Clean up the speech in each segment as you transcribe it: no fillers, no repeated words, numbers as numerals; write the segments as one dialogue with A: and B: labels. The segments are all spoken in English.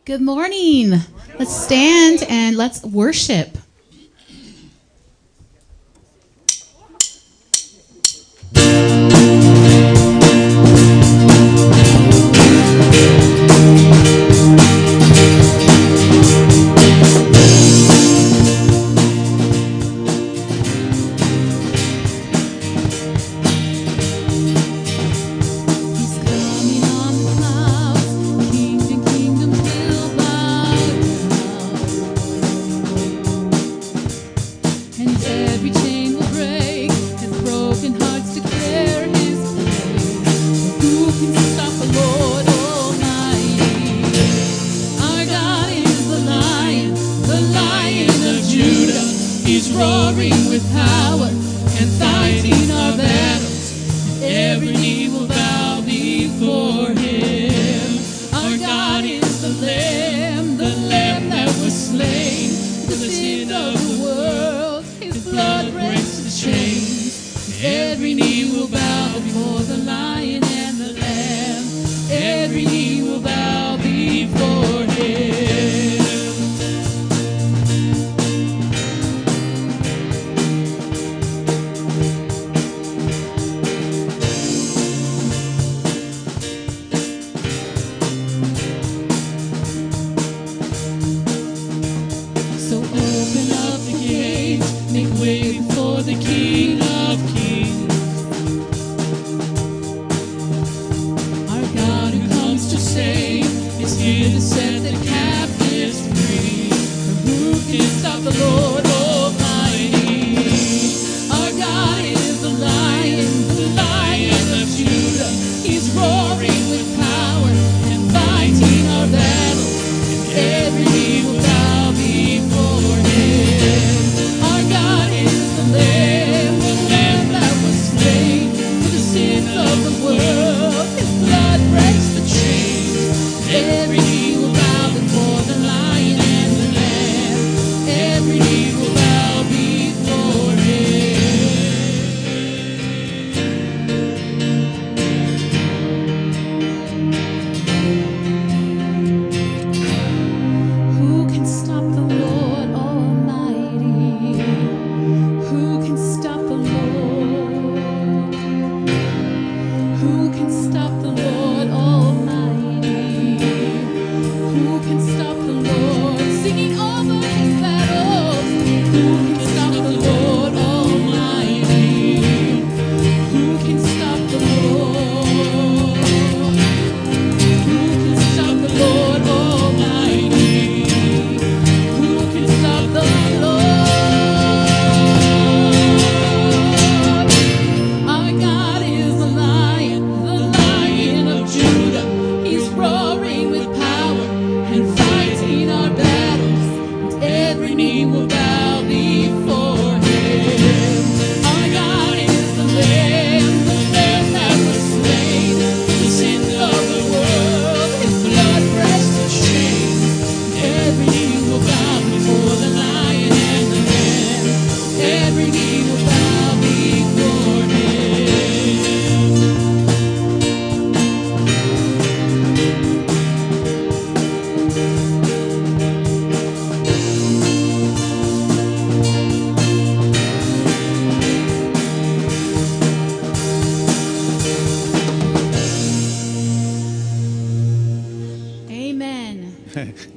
A: Good morning. Let's stand and let's worship.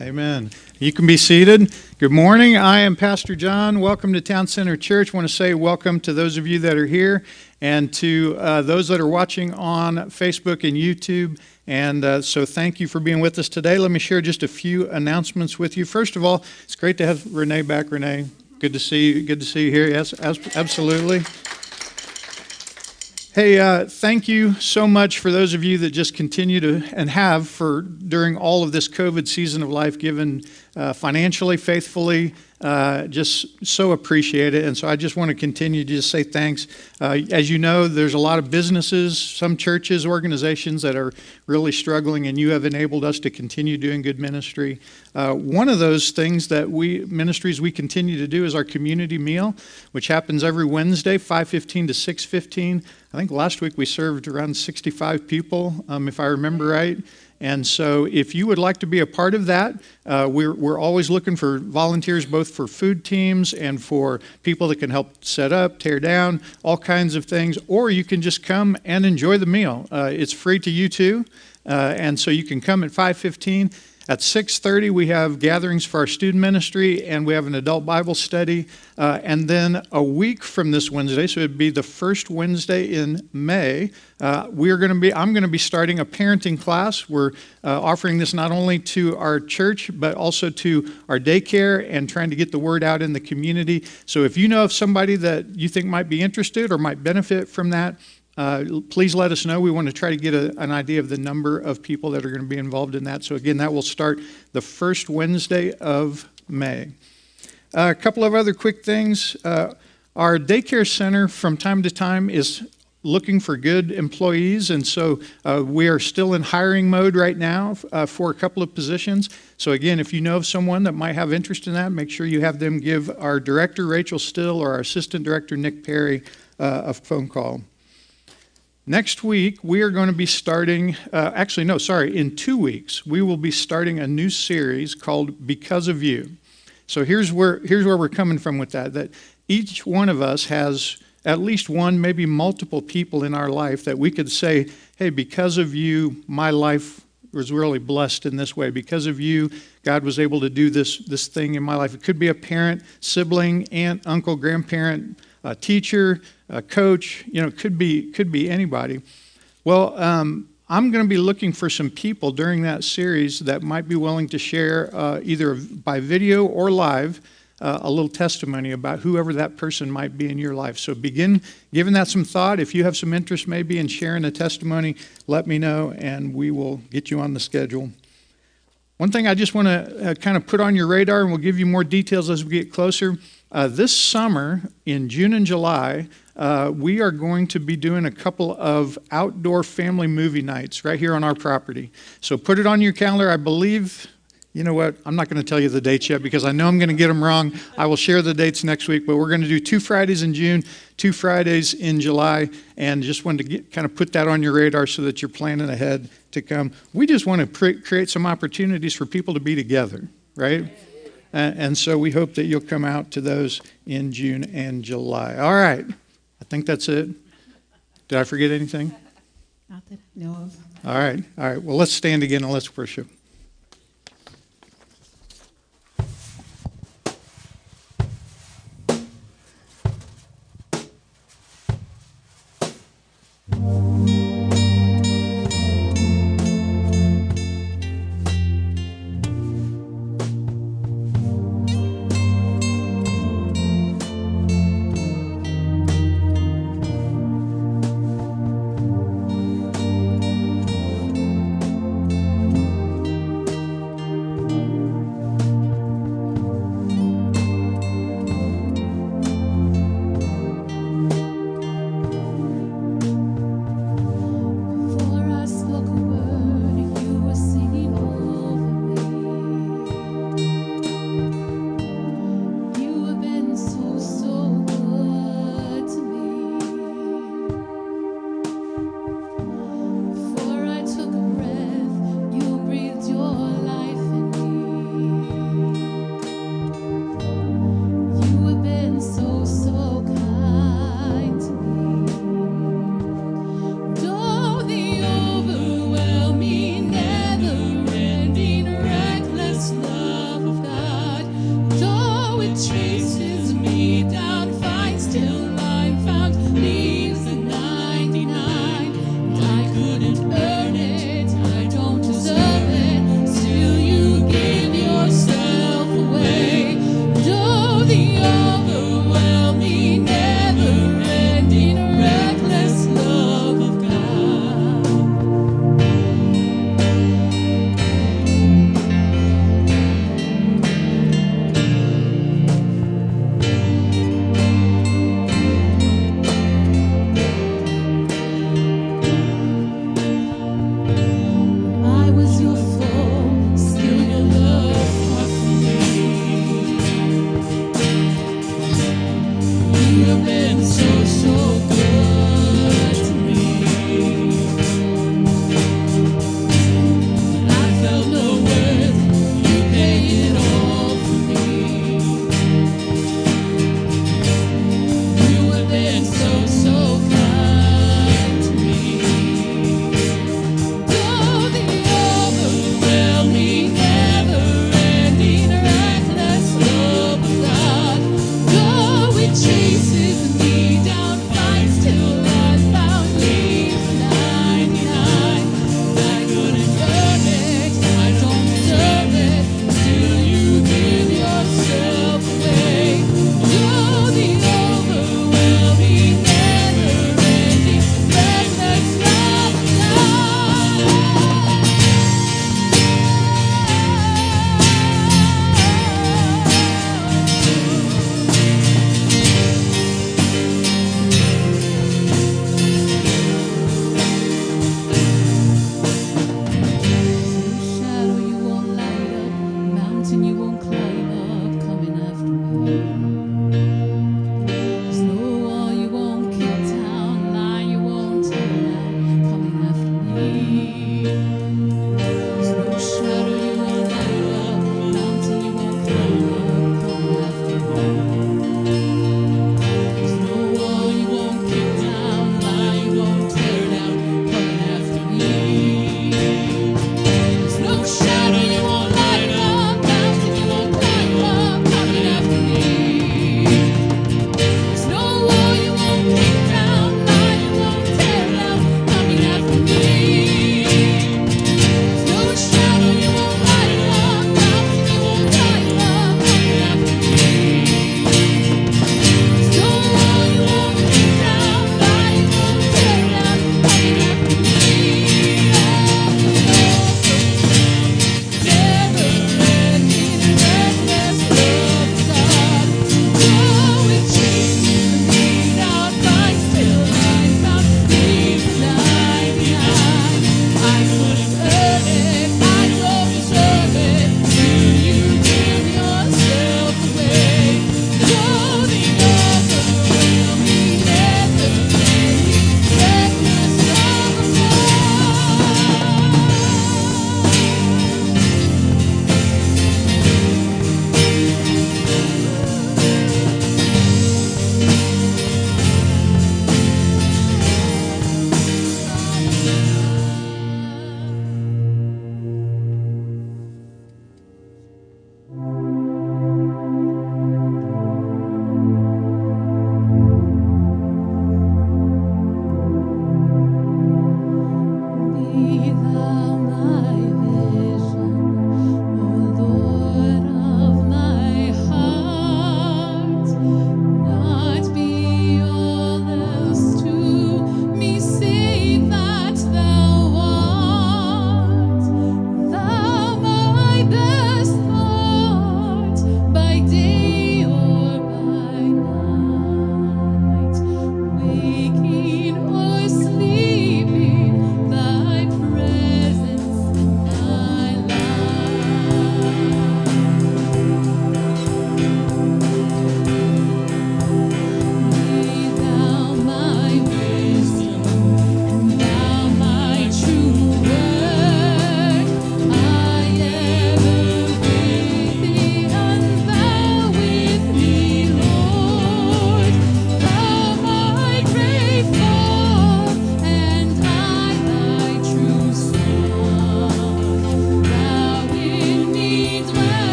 B: Amen. You can be seated. Good morning. I am Pastor John. Welcome to Town Center Church. I want to say welcome to those of you that are here and to those that are watching on Facebook and YouTube. And so thank you for being with us today. Let me share just a few announcements with you. First of all, it's great to have Renee back. Renee, good to see you. Good to see you here. Yes, absolutely. Hey, thank you so much for those of you that just continue to and have for during all of this COVID season of life, given financially, faithfully, just so appreciate it. And so I just want to continue to just say thanks. As you know, there's a lot of businesses, some churches, organizations that are really struggling, and you have enabled us to continue doing good ministry. One of those things that ministries we continue to do is our community meal, which happens every Wednesday, 5:15 to 6:15. I think last week we served around 65 people, if I remember right. And so if you would like to be a part of that, we're always looking for volunteers, both for food teams and for people that can help set up, tear down, all kinds of things. Or you can just come and enjoy the meal. It's free to you too. And so you can come at 5:15. At 6:30, we have gatherings for our student ministry, and we have an adult Bible study. And then a week from this Wednesday, so it'd be the first Wednesday in May, I'm going to be starting a parenting class. We're offering this not only to our church, but also to our daycare and trying to get the word out in the community. So if you know of somebody that you think might be interested or might benefit from that, please let us know. We want to try to get an idea of the number of people that are going to be involved in that. So again, that will start the first Wednesday of May. A couple of other quick things. Our daycare center from time to time is looking for good employees, and so we are still in hiring mode right now for a couple of positions. So again, if you know of someone that might have interest in that, make sure you have them give our director, Rachel Still, or our assistant director, Nick Perry, a phone call. Next week, we are going to be starting, in 2 weeks, we will be starting a new series called Because of You. So here's where we're coming from with that each one of us has at least one, maybe multiple people in our life that we could say, hey, because of you, my life was really blessed in this way. Because of you, God was able to do this thing in my life. It could be a parent, sibling, aunt, uncle, grandparent, a teacher, a coach, could be anybody. Well, I'm going to be looking for some people during that series that might be willing to share either by video or live a little testimony about whoever that person might be in your life. So begin giving that some thought. If you have some interest maybe in sharing a testimony, let me know and we will get you on the schedule. One thing I just want to kind of put on your radar, and we'll give you more details as we get closer. This summer, in June and July, we are going to be doing a couple of outdoor family movie nights right here on our property. So put it on your calendar. I believe, you know what, I'm not going to tell you the dates yet because I know I'm going to get them wrong. I will share the dates next week, but we're going to do 2 Fridays in June, 2 Fridays in July, and just wanted to kind of put that on your radar so that you're planning ahead to come. We just want to create some opportunities for people to be together, right? And so we hope that you'll come out to those in June and July. All right. I think that's it. Did I forget anything?
A: Not that I know of.
B: All right. Well, let's stand again and let's worship.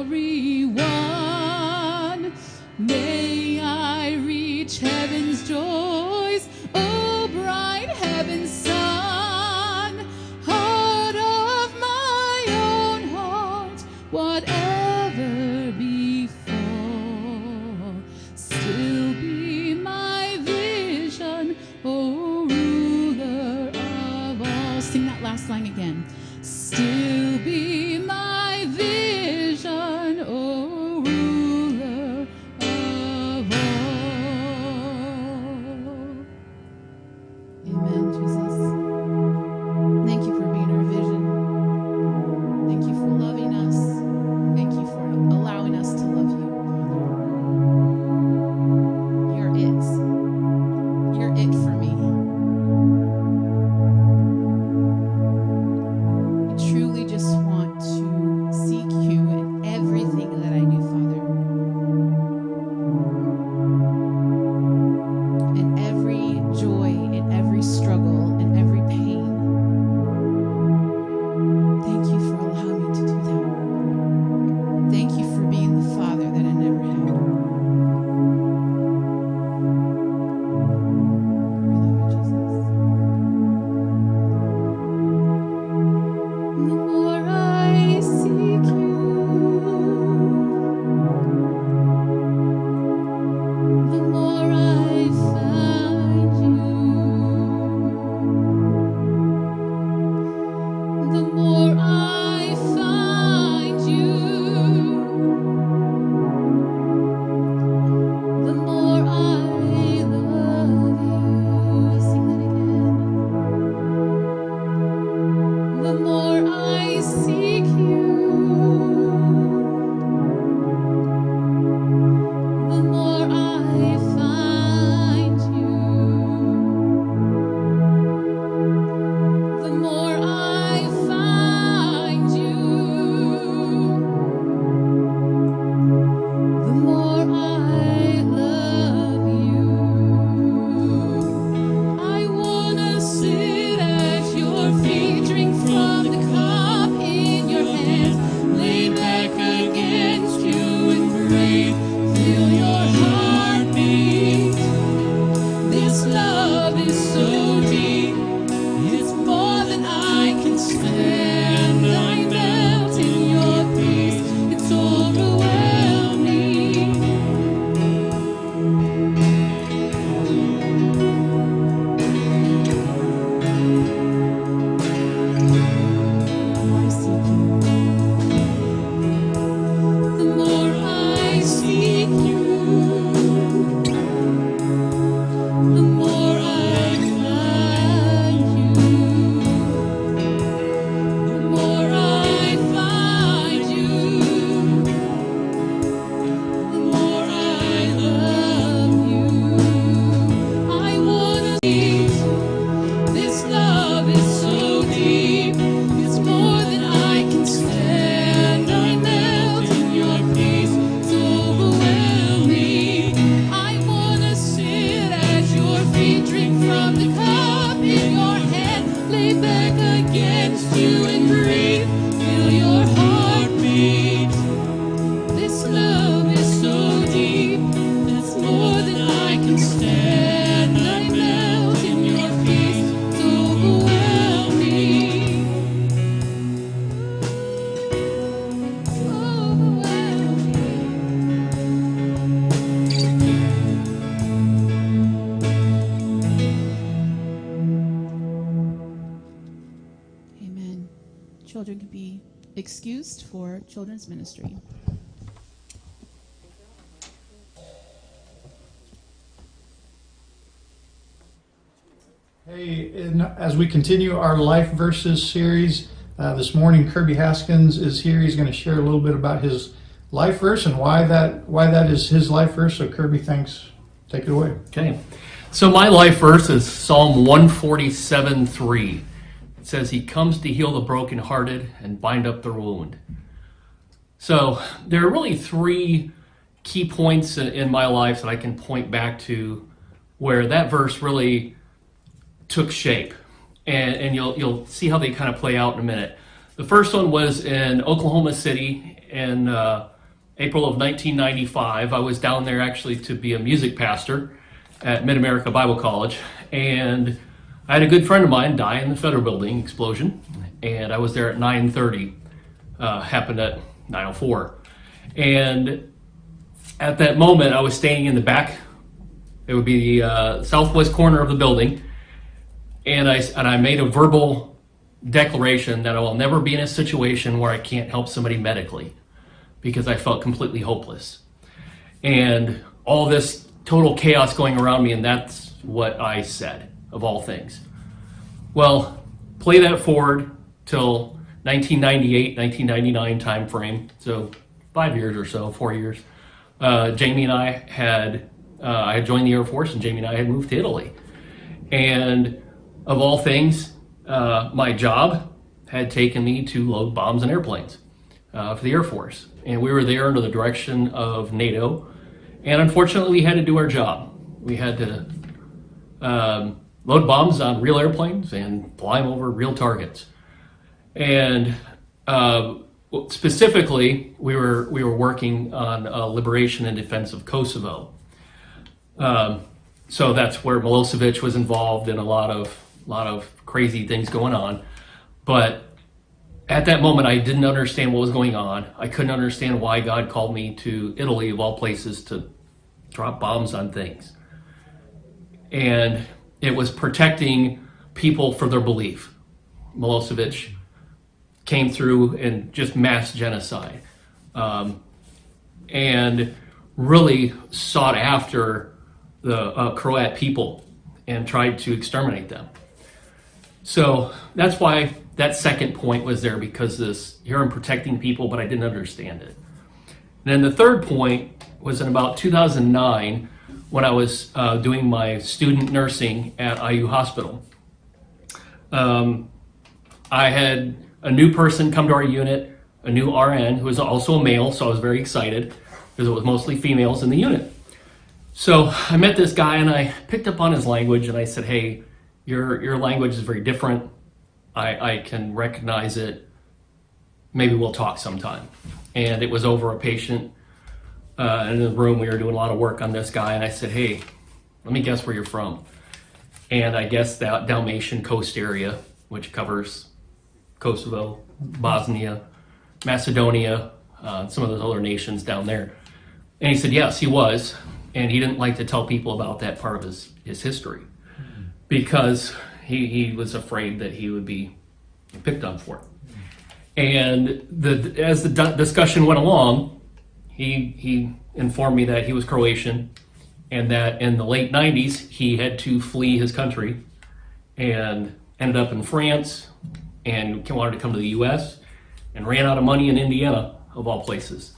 A: glory won. May I reach heaven's joys, oh bright heaven's sun. Heart of my own heart, whatever befall, still be my vision, oh ruler of all. Sing that last line again. Still be my vision, oh ruler of all. Amen, Jesus. Thank you for being our vision. Thank you for loving us. Thank you for allowing us to love you. You're it. You're it for me. I truly just want to seek you in everything that I do, Father. In every joy, in every struggle, in every pain. Thank you for allowing me to do that. Thank you for being the Father that I never had. We love you, Jesus. The more I seek you, the more I find you. The more I find you, the more I love you. Sing that again. The more I seek you, the more I find you. The more I find you, the more I love you. I wanna sit at your feet, drink from the cup in your hands, lay back against you and breathe, feel your heartbeat. This love is so deep, it's more than I can stand. I melt in your peace, it's overwhelming. The more I seek you, the more I find you. The more I find you, the more I love you. I wanna eat. This love is so deep, it's more than I can stand. I melt in your peace, it's overwhelming. I wanna sit at your feet, drink from the cup in your hand, lay back against you and breathe, feel your heartbeat. This love is so deep, it's more than I can stand. I melt in your peace, it's overwhelming. It's overwhelming. Amen. Children can be excused for children's ministry.
B: Hey, and as we continue our Life Verses series, this morning Kirby Haskins is here. He's going to share a little bit about his life verse and why that is his life verse. So Kirby, thanks. Take it away.
C: Okay. So my life verse is Psalm 147:3. It says, "He comes to heal the brokenhearted and bind up their wound." So there are really three key points in my life that I can point back to where that verse really took shape. And you'll see how they kind of play out in a minute. The first one was in Oklahoma City in April of 1995. I was down there actually to be a music pastor at Mid-America Bible College, and I had a good friend of mine die in the Federal Building explosion, and I was there at 9:30. Happened at 9:04, and at that moment I was standing in the back. It would be the southwest corner of the building, and I made a verbal declaration that I will never be in a situation where I can't help somebody medically, because I felt completely hopeless. And all this total chaos going around me, and that's what I said, of all things. Well, play that forward till 1998, 1999 time frame, so 5 years or so, 4 years. Jamie and I had joined the Air Force, and Jamie and I had moved to Italy. And of all things, my job had taken me to load bombs and airplanes for the Air Force. And we were there under the direction of NATO. And unfortunately, we had to do our job. We had to load bombs on real airplanes and fly them over real targets. And specifically, we were working on liberation and defense of Kosovo. So that's where Milosevic was involved in a lot of crazy things going on. But at that moment, I didn't understand what was going on. I couldn't understand why God called me to Italy, of all places, to drop bombs on things. And it was protecting people for their belief. Milosevic came through and just mass genocide, and really sought after the Croat people and tried to exterminate them. So that's why that second point was there, because here I'm protecting people, but I didn't understand it. And then the third point was in about 2009, when I was doing my student nursing at IU Hospital. I had a new person come to our unit, a new RN, who was also a male, so I was very excited, because it was mostly females in the unit. So I met this guy, and I picked up on his language, and I said, hey, your language is very different. I can recognize it. Maybe we'll talk sometime. And it was over a patient in the room. We were doing a lot of work on this guy, and I said, hey, let me guess where you're from. And I guessed that Dalmatian coast area, which covers Kosovo, Bosnia, Macedonia, some of those other nations down there. And he said, yes, he was. And he didn't like to tell people about that part of his history, because he was afraid that he would be picked on for it. And as the discussion went along, he informed me that he was Croatian, and that in the late 90s, he had to flee his country and ended up in France and wanted to come to the US and ran out of money in Indiana, of all places.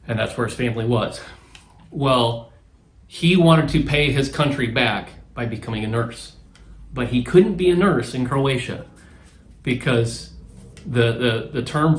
C: And that's where his family was. Well, he wanted to pay his country back by becoming a nurse, but he couldn't be a nurse in Croatia, because the term